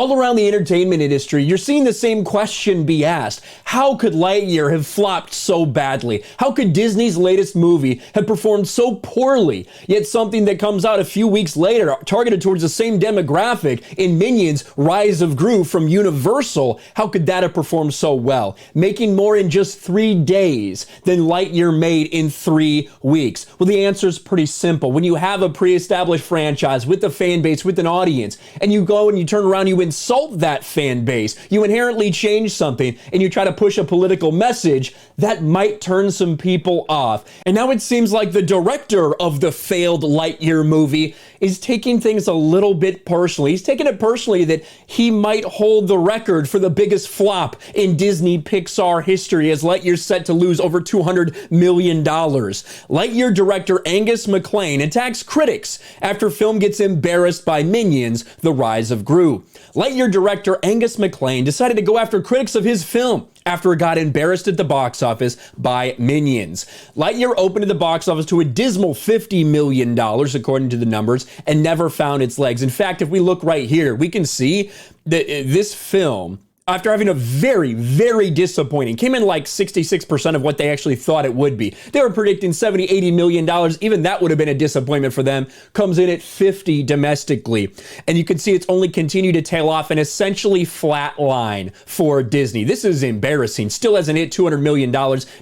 All around the entertainment industry, you're seeing the same question be asked. How could Lightyear have flopped so badly? How could Disney's latest movie have performed so poorly? Yet something that comes out a few weeks later, targeted towards the same demographic in Minions: Rise of Gru from Universal, how could that have performed so well? Making more in just 3 days than Lightyear made in 3 weeks. Well, the answer is pretty simple. When you have a pre-established franchise with a fan base, with an audience, and you go and you turn around, you insult that fan base, you inherently change something, and you try to push a political message, that might turn some people off. And now it seems like the director of the failed Lightyear movie is taking things a little bit personally. He's taking it personally that he might hold the record for the biggest flop in Disney Pixar history, as Lightyear's set to lose over $200 million. Lightyear director Angus MacLane attacks critics after film gets embarrassed by Minions: The Rise of Gru. Lightyear director Angus MacLane decided to go after critics of his film after it got embarrassed at the box office by Minions. Lightyear opened at the box office to a dismal $50 million, according to the numbers, and never found its legs. In fact, if we look right here, we can see that this film, after having a very, very disappointing, came in like 66% of what they actually thought it would be. They were predicting $70, $80 million. Even that would have been a disappointment for them. Comes in at 50 domestically. And you can see it's only continued to tail off an essentially flat line for Disney. This is embarrassing. Still hasn't hit $200 million.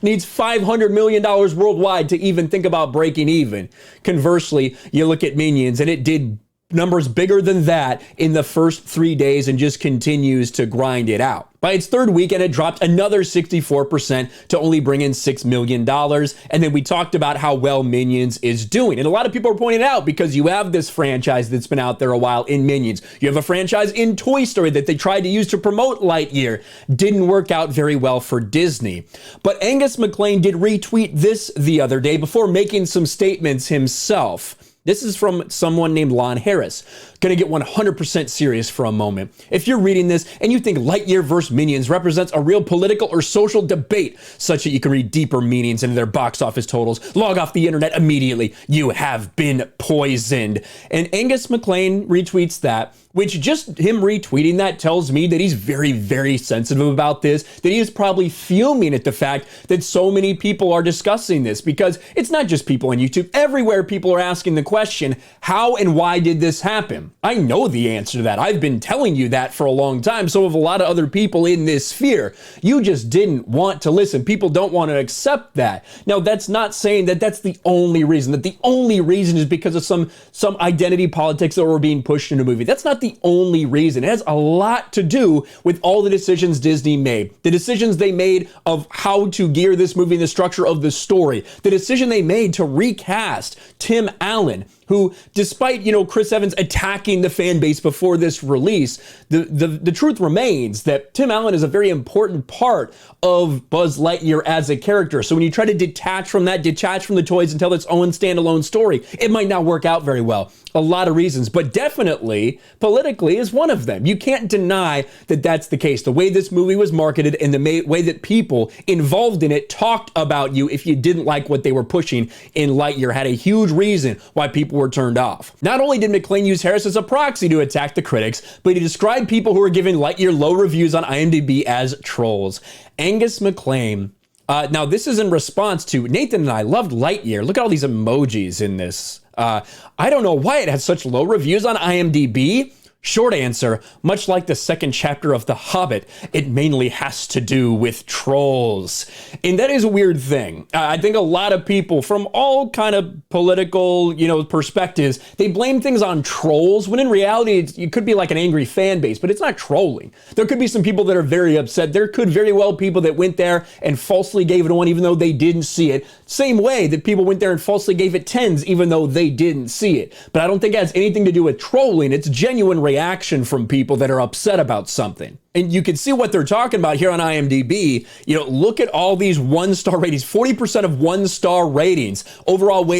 Needs $500 million worldwide to even think about breaking even. Conversely, you look at Minions and it did numbers bigger than that in the first 3 days and just continues to grind it out. By its third weekend, it dropped another 64% to only bring in $6 million. And then we talked about how well Minions is doing. And a lot of people are pointing out, because you have this franchise that's been out there a while in Minions. You have a franchise in Toy Story that they tried to use to promote Lightyear. Didn't work out very well for Disney. But Angus MacLane did retweet this the other day before making some statements himself. This is from someone named Lon Harris. Gonna get 100% serious for a moment. If you're reading this and you think Lightyear vs. Minions represents a real political or social debate such that you can read deeper meanings into their box office totals, log off the internet immediately. You have been poisoned. And Angus MacLane retweets that, which just him retweeting that tells me that he's very, very sensitive about this, that he is probably fuming at the fact that so many people are discussing this, because it's not just people on YouTube. Everywhere people are asking the question, how and why did this happen? I know the answer to that. I've been telling you that for a long time. So have a lot of other people in this sphere. You just didn't want to listen. People don't want to accept that. Now, that's not saying that that's the only reason, that the only reason is because of some identity politics that were being pushed in a movie. That's not the only reason. It has a lot to do with all the decisions Disney made. The decisions they made of how to gear this movie and the structure of the story. The decision they made to recast Tim Allen, who, despite, Chris Evans attacking the fan base before this release, the truth remains that Tim Allen is a very important part of Buzz Lightyear as a character. So when you try to detach from the toys and tell its own standalone story, it might not work out very well. A lot of reasons, but definitely politically is one of them. You can't deny that that's the case. The way this movie was marketed and the way that people involved in it talked about you if you didn't like what they were pushing in Lightyear had a huge reason why people were turned off. Not only did MacLane use Harris as a proxy to attack the critics, but he described people who were giving Lightyear low reviews on IMDb as trolls. Angus MacLane. Now, this is in response to Nathan and I loved Lightyear. Look at all these emojis in this. I don't know why it has such low reviews on IMDb. Short answer, much like the second chapter of The Hobbit, it mainly has to do with trolls. And that is a weird thing. I think a lot of people from all kind of political, perspectives, they blame things on trolls, when in reality, it could be like an angry fan base, but it's not trolling. There could be some people that are very upset. There could very well be people that went there and falsely gave it a 1 even though they didn't see it. Same way that people went there and falsely gave it 10s even though they didn't see it. But I don't think it has anything to do with trolling. It's genuine reaction from people that are upset about something. And you can see what they're talking about here on IMDb. Look at all these 1-star ratings, 40% of 1-star ratings, overall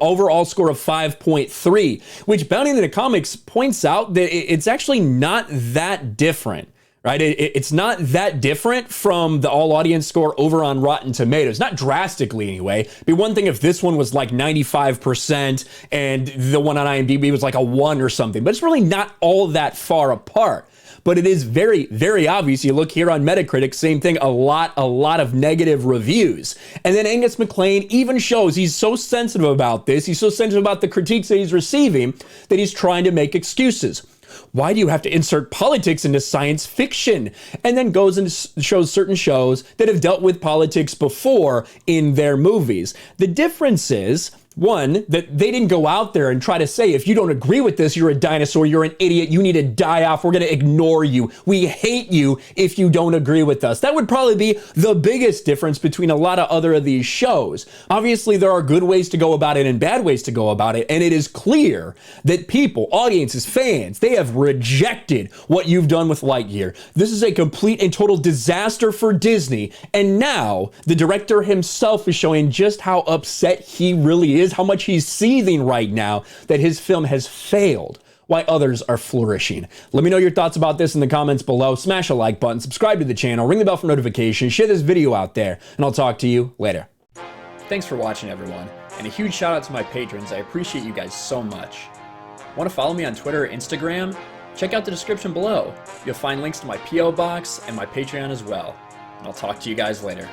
overall score of 5.3, which Bounty in the Comics points out that it's actually not that different right? It's not that different from the all audience score over on Rotten Tomatoes, not drastically anyway. It'd be one thing if this one was like 95% and the one on IMDb was like a 1 or something, but it's really not all that far apart. But it is very, very obvious. You look here on Metacritic, same thing, a lot of negative reviews. And then Angus MacLane even shows he's so sensitive about this, he's so sensitive about the critiques that he's receiving, that he's trying to make excuses. Why do you have to insert politics into science fiction? And then goes and shows certain shows that have dealt with politics before in their movies. The difference is, one, that they didn't go out there and try to say, if you don't agree with this, you're a dinosaur, you're an idiot, you need to die off, we're going to ignore you. We hate you if you don't agree with us. That would probably be the biggest difference between a lot of other of these shows. Obviously, there are good ways to go about it and bad ways to go about it, and it is clear that people, audiences, fans, they have rejected what you've done with Lightyear. This is a complete and total disaster for Disney, and now the director himself is showing just how upset he really is, how much he's seething right now that his film has failed, while others are flourishing. Let me know your thoughts about this in the comments below. Smash a like button, subscribe to the channel, ring the bell for notifications, share this video out there, and I'll talk to you later. Thanks for watching, everyone, and a huge shout out to my patrons. I appreciate you guys so much. Want to follow me on Twitter or Instagram? Check out the description below. You'll find links to my PO box and my Patreon as well. And I'll talk to you guys later.